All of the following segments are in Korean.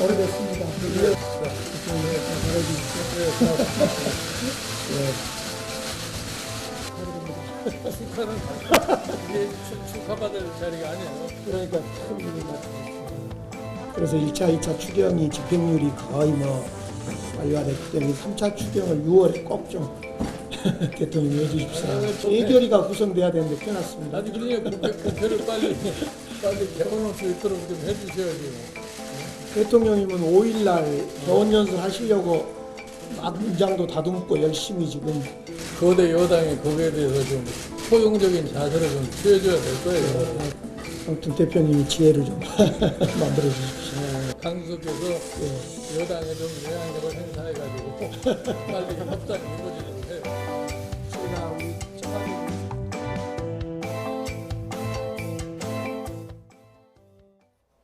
오래됐습니다. 축하는 이게 축하받을 자리가 아니에요. 그러니까 큰 일이 나타났습니다. 그래서 1차, 2차 추경이 집행률이 거의 뭐 완료됐기 때문에 3차 추경을 6월에 꼭 좀 대통령이 해주십시오. 예결위가 구성돼야 되는데 펴놨습니다. 아니 그러니까 국회를 빨리 개원할 수 있도록 좀 해주셔야죠. 대통령님은 5일날 개원연설 하시려고 막 문장도 다듬고 열심히 지금 거대 여당이 거기에 대해서 좀 포용적인 자세를 좀 취해줘야 될 거예요. 아무튼 대표님이 지혜를 좀 만들어 주십시오. 강수께서 여당에 좀 영향력을 행사해가지고 빨리 협상 이루어지도록 해요. 제가 우리 청와대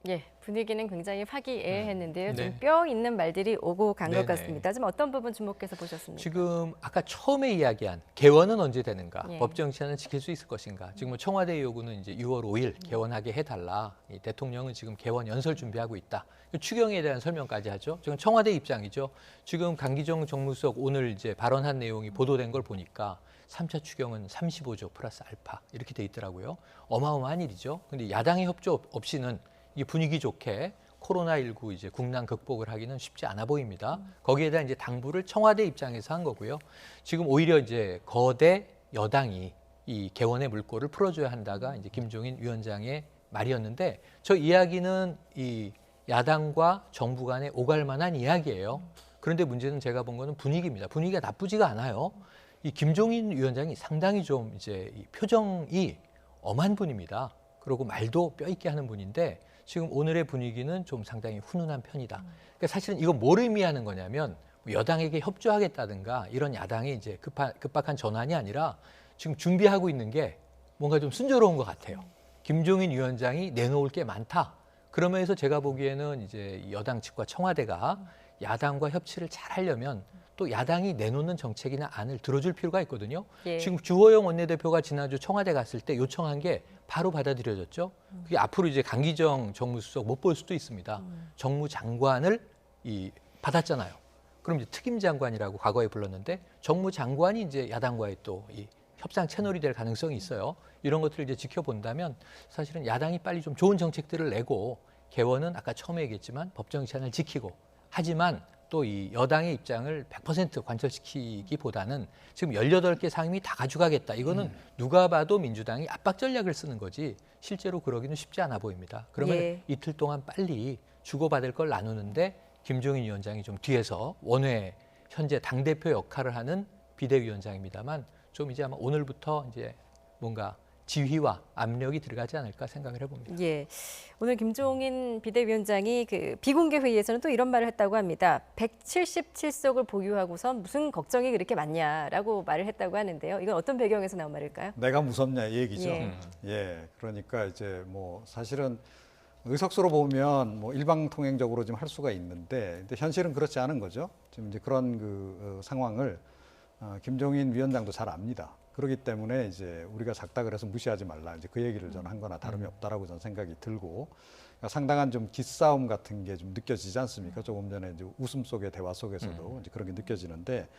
예, 분위기는 굉장히 화기애애했는데요. 네. 좀 뼈 있는 말들이 오고 간 것 네네. 같습니다. 좀 어떤 부분 주목해서 보셨습니까? 지금 아까 처음에 이야기한 개원은 언제 되는가, 예. 법정 시한을 지킬 수 있을 것인가. 지금 청와대 요구는 이제 6월 5일 개원하게 해달라. 이 대통령은 지금 개원 연설 준비하고 있다. 추경에 대한 설명까지 하죠. 지금 청와대 입장이죠. 지금 강기정 정무수석 오늘 이제 발언한 내용이 보도된 걸 보니까 3차 추경은 35조 플러스 알파 이렇게 돼 있더라고요. 어마어마한 일이죠. 근데 야당의 협조 없이는 이 분위기 좋게 코로나19 이제 국난 극복을 하기는 쉽지 않아 보입니다. 거기에 대한 이제 당부를 청와대 입장에서 한 거고요. 지금 오히려 이제 거대 여당이 이 개원의 물꼬를 풀어줘야 한다가 이제 김종인 위원장의 말이었는데 저 이야기는 이 야당과 정부 간에 오갈 만한 이야기예요. 그런데 문제는 제가 본 거는 분위기입니다. 분위기가 나쁘지가 않아요. 이 김종인 위원장이 상당히 좀 이제 이 표정이 엄한 분입니다. 그리고 말도 뼈 있게 하는 분인데 지금 오늘의 분위기는 좀 상당히 훈훈한 편이다. 그러니까 사실은 이건 뭘 의미하는 거냐면 여당에게 협조하겠다든가 이런 야당의 이제 급박한 전환이 아니라 지금 준비하고 있는 게 뭔가 좀 순조로운 것 같아요. 김종인 위원장이 내놓을 게 많다. 그러면서 제가 보기에는 이제 여당 측과 청와대가 야당과 협치를 잘 하려면 또 야당이 내놓는 정책이나 안을 들어줄 필요가 있거든요. 예. 지금 주호영 원내대표가 지난주 청와대 갔을 때 요청한 게 바로 받아들여졌죠. 그게 앞으로 이제 강기정 정무수석 못 볼 수도 있습니다. 정무장관을 받았잖아요. 그럼 이제 특임장관이라고 과거에 불렀는데 정무장관이 이제 야당과의 또 이 협상 채널이 될 가능성이 있어요. 이런 것들을 이제 지켜본다면 사실은 야당이 빨리 좀 좋은 정책들을 내고 개원은 아까 처음에 얘기했지만 법정 시한을 지키고 하지만 또 이 여당의 입장을 100% 관철시키기보다는 지금 18개 상임위 다 가져가겠다. 이거는 누가 봐도 민주당이 압박 전략을 쓰는 거지 실제로 그러기는 쉽지 않아 보입니다. 그러면 예. 이틀 동안 빨리 주고받을 걸 나누는데 김종인 위원장이 좀 뒤에서 원외 현재 당대표 역할을 하는 비대위원장입니다만 좀 이제 아마 오늘부터 이제 뭔가 지휘와 압력이 들어가지 않을까 생각을 해봅니다. 예, 오늘 김종인 비대위원장이 그 비공개 회의에서는 또 이런 말을 했다고 합니다. 177석을 보유하고선 무슨 걱정이 그렇게 많냐라고 말을 했다고 하는데요. 이건 어떤 배경에서 나온 말일까요? 내가 무섭냐 이 얘기죠. 예. 예, 그러니까 이제 뭐 사실은 의석수로 보면 뭐 일방통행적으로 좀 할 수가 있는데, 근데 현실은 그렇지 않은 거죠. 지금 이제 그런 상황을 김종인 위원장도 잘 압니다. 그렇기 때문에 이제 우리가 작다 그래서 무시하지 말라. 이제 그 얘기를 저는 한 거나 다름이 없다라고 저는 생각이 들고, 그러니까 상당한 좀 기싸움 같은 게 좀 느껴지지 않습니까? 조금 전에 이제 웃음 속의 대화 속에서도 이제 그런 게 느껴지는데,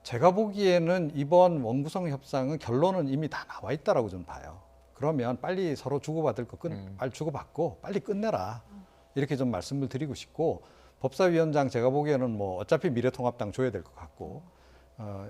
제가 보기에는 이번 원구성 협상은 결론은 이미 다 나와 있다라고 저는 봐요. 그러면 빨리 서로 주고받을 거 빨리 주고받고 빨리 끝내라. 이렇게 좀 말씀을 드리고 싶고, 법사위원장 제가 보기에는 뭐 어차피 미래통합당 줘야 될 것 같고,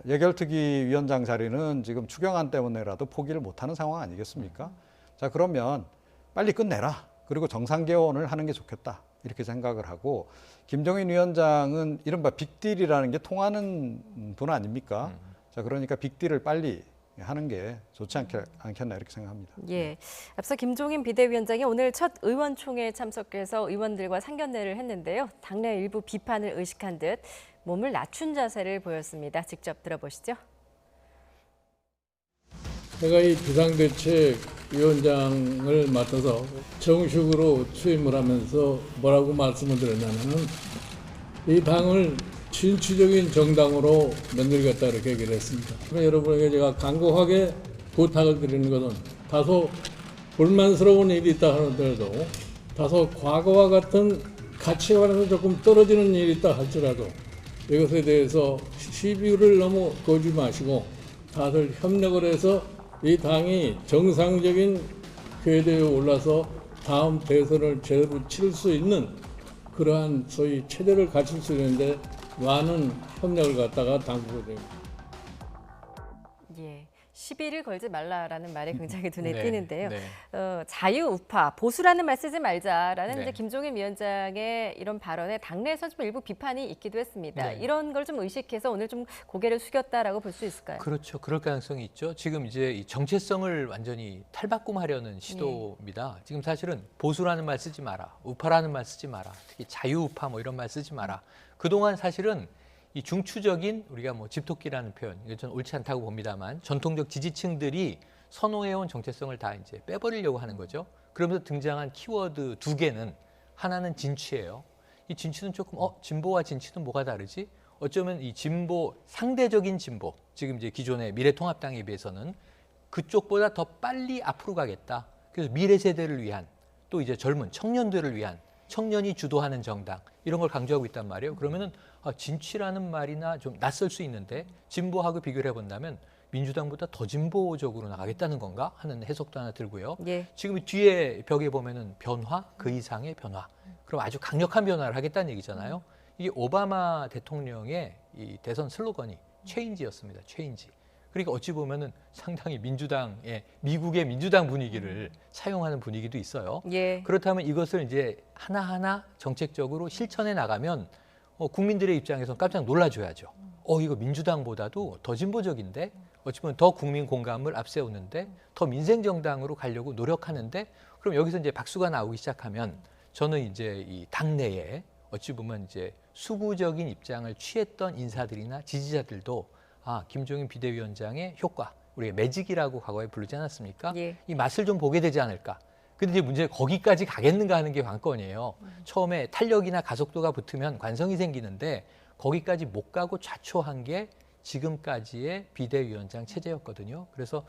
예결특위 위원장 자리는 지금 추경안 때문에라도 포기를 못하는 상황 아니겠습니까? 자, 그러면 빨리 끝내라. 그리고 정상개원을 하는 게 좋겠다. 이렇게 생각을 하고, 김종인 위원장은 이른바 빅딜이라는 게 통하는 분 아닙니까? 자, 그러니까 빅딜을 빨리 하는 게 좋지 않겠나 이렇게 생각합니다. 예, 앞서 김종인 비대위원장이 오늘 첫 의원총회에 참석해서 의원들과 상견례를 했는데요. 당내 일부 비판을 의식한 듯 몸을 낮춘 자세를 보였습니다. 직접 들어보시죠. 제가 이 비상대책위원장을 맡아서 정식으로 취임을 하면서 뭐라고 말씀을 드렸냐면은 이 당을 진취적인 정당으로 만들겠다 이렇게 얘기를 했습니다. 그래서 여러분에게 제가 간곡하게 부탁을 드리는 것은 다소 불만스러운 일이 있다 하더라도 다소 과거와 같은 가치관에서 조금 떨어지는 일이 있다 할지라도 이것에 대해서 시비를 너무 거지 마시고 다들 협력을 해서 이 당이 정상적인 궤도에 올라서 다음 대선을 제대로 치를 수 있는 그러한 소위 체제를 갖출 수 있는데 많은 협력을 갖다가 당부가 됩니다. 예. 시비를 걸지 말라라는 말이 굉장히 눈에 네, 띄는데요. 네. 자유우파, 보수라는 말 쓰지 말자라는 네. 이제 김종인 위원장의 이런 발언에 당내에서 좀 일부 비판이 있기도 했습니다. 네. 이런 걸 좀 의식해서 오늘 좀 고개를 숙였다라고 볼 수 있을까요? 그렇죠. 그럴 가능성이 있죠. 지금 이제 이 정체성을 완전히 탈바꿈하려는 시도입니다. 지금 사실은 보수라는 말 쓰지 마라, 우파라는 말 쓰지 마라, 특히 자유우파 뭐 이런 말 쓰지 마라. 그동안 사실은 이 중추적인 우리가 뭐 집토끼라는 표현, 이거 저는 옳지 않다고 봅니다만 전통적 지지층들이 선호해온 정체성을 다 이제 빼버리려고 하는 거죠. 그러면서 등장한 키워드 두 개는 하나는 진취예요. 이 진취는 조금 진보와 진취는 뭐가 다르지? 어쩌면 이 진보 상대적인 진보, 지금 이제 기존의 미래통합당에 비해서는 그쪽보다 더 빨리 앞으로 가겠다. 그래서 미래 세대를 위한 또 이제 젊은 청년들을 위한 청년이 주도하는 정당 이런 걸 강조하고 있단 말이에요. 그러면은 진취라는 말이나 좀 낯설 수 있는데 진보하고 비교를 해본다면 민주당보다 더 진보적으로 나가겠다는 건가 하는 해석도 하나 들고요. 예. 지금 뒤에 벽에 보면은 변화, 그 이상의 변화. 그럼 아주 강력한 변화를 하겠다는 얘기잖아요. 이게 오바마 대통령의 이 대선 슬로건이 체인지였습니다. 체인지. 그러니까 어찌 보면은 상당히 민주당의 미국의 민주당 분위기를 사용하는 분위기도 있어요. 예. 그렇다면 이것을 이제 하나하나 정책적으로 실천해 나가면 국민들의 입장에서 깜짝 놀라줘야죠. 이거 민주당보다도 더 진보적인데 어찌 보면 더 국민 공감을 앞세우는데 더 민생 정당으로 가려고 노력하는데 그럼 여기서 이제 박수가 나오기 시작하면 저는 이제 이 당내에 어찌 보면 이제 수구적인 입장을 취했던 인사들이나 지지자들도 김종인 비대위원장의 효과, 우리가 매직이라고 과거에 부르지 않았습니까? 예. 이 맛을 좀 보게 되지 않을까. 근데 이제 문제는 거기까지 가겠는가 하는 게 관건이에요. 처음에 탄력이나 가속도가 붙으면 관성이 생기는데 거기까지 못 가고 좌초한 게 지금까지의 비대위원장 체제였거든요. 그래서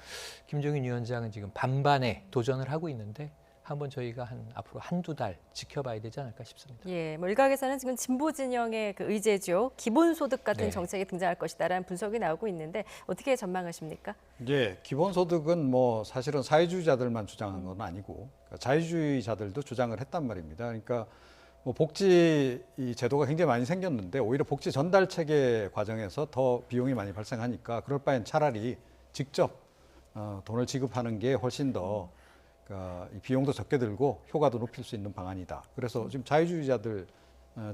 김종인 위원장은 지금 반반에 도전을 하고 있는데 한번 저희가 앞으로 한두 달 지켜봐야 되지 않을까 싶습니다. 예, 뭐 일각에서는 지금 진보 진영의 그 의제죠. 기본소득 같은 네. 정책이 등장할 것이다라는 분석이 나오고 있는데 어떻게 전망하십니까? 예, 기본소득은 뭐 사실은 사회주의자들만 주장한 건 아니고 그러니까 자유주의자들도 주장을 했단 말입니다. 그러니까 뭐 복지 이 제도가 굉장히 많이 생겼는데 오히려 복지 전달 체계 과정에서 더 비용이 많이 발생하니까 그럴 바엔 차라리 직접 돈을 지급하는 게 훨씬 더 그러니까 이 비용도 적게 들고 효과도 높일 수 있는 방안이다. 그래서 지금 자유주의자들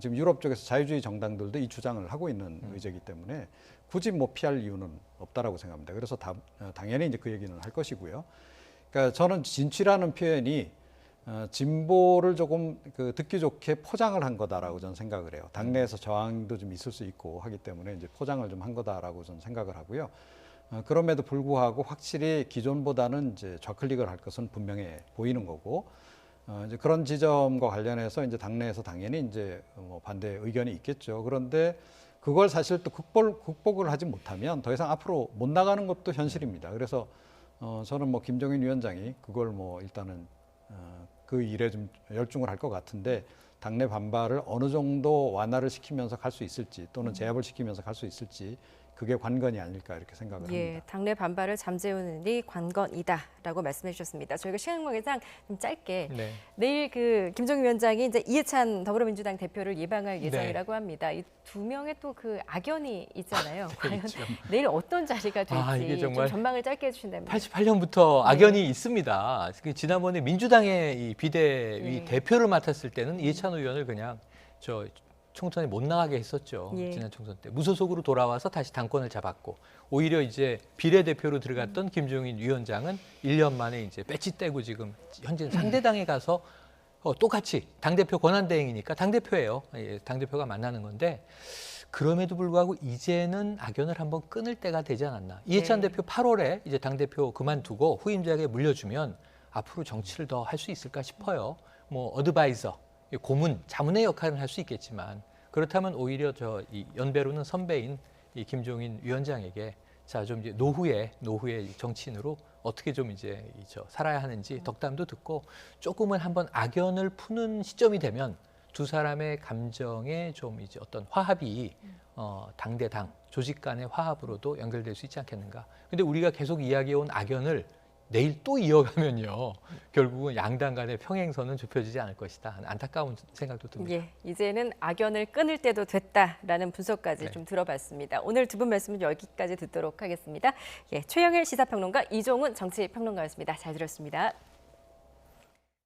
지금 유럽 쪽에서 자유주의 정당들도 이 주장을 하고 있는 의제이기 때문에 굳이 뭐 피할 이유는 없다라고 생각합니다. 그래서 당연히 이제 그 얘기는 할 것이고요. 그러니까 저는 진취라는 표현이 진보를 조금 듣기 좋게 포장을 한 거다라고 저는 생각을 해요. 당내에서 저항도 좀 있을 수 있고 하기 때문에 이제 포장을 좀 한 거다라고 저는 생각을 하고요. 그럼에도 불구하고 확실히 기존보다는 이제 좌클릭을 할 것은 분명해 보이는 거고, 이제 그런 지점과 관련해서 이제 당내에서 당연히 이제 뭐 반대 의견이 있겠죠. 그런데 그걸 사실 또 극복을 하지 못하면 더 이상 앞으로 못 나가는 것도 현실입니다. 그래서 저는 뭐 김종인 위원장이 그걸 뭐 일단은 그 일에 좀 열중을 할 것 같은데 당내 반발을 어느 정도 완화를 시키면서 갈 수 있을지 또는 제압을 시키면서 갈 수 있을지 그게 관건이 아닐까 이렇게 생각을 합니다. 당내 반발을 잠재우는 일이 관건이다라고 말씀해 주셨습니다. 저희가 시간 관계상 좀 짧게 네. 내일 그 김종인 위원장이 이제 이해찬 더불어민주당 대표를 예방할 예정이라고 합니다. 이 두 명의 또 그 악연이 있잖아요. 과연 내일 어떤 자리가 될지 이게 정말 좀 전망을 짧게 해주신다면. 88년부터 악연이 있습니다. 지난번에 민주당의 이 비대위 대표를 맡았을 때는 이해찬 의원을 그냥 총선에 못 나가게 했었죠. 지난 총선 때 무소속으로 돌아와서 다시 당권을 잡았고 오히려 이제 비례대표로 들어갔던 김종인 위원장은 1년 만에 이제 배치 떼고 지금 현재는 상대당에 가서 똑같이 당대표 권한대행이니까 당대표예요. 당대표가 만나는 건데 그럼에도 불구하고 이제는 악연을 한번 끊을 때가 되지 않았나. 이해찬 대표 8월에 이제 당대표 그만두고 후임자에게 물려주면 앞으로 정치를 더 할 수 있을까 싶어요. 뭐 어드바이저, 고문, 자문의 역할은 할 수 있겠지만 그렇다면 오히려 이 연배로는 선배인 이 김종인 위원장에게 자, 좀 이제 노후의 정치인으로 어떻게 좀 이제 살아야 하는지 덕담도 듣고 조금은 한번 악연을 푸는 시점이 되면 두 사람의 감정에 좀 이제 어떤 화합이 당대당 조직 간의 화합으로도 연결될 수 있지 않겠는가. 근데 우리가 계속 이야기해온 악연을 내일 또 이어가면요. 결국은 양당 간의 평행선은 좁혀지지 않을 것이다. 안타까운 생각도 듭니다. 예, 이제는 악연을 끊을 때도 됐다라는 분석까지 네. 좀 들어봤습니다. 오늘 두 분 말씀은 여기까지 듣도록 하겠습니다. 예, 최영일 시사평론가, 이종훈 정치평론가였습니다. 잘 들었습니다.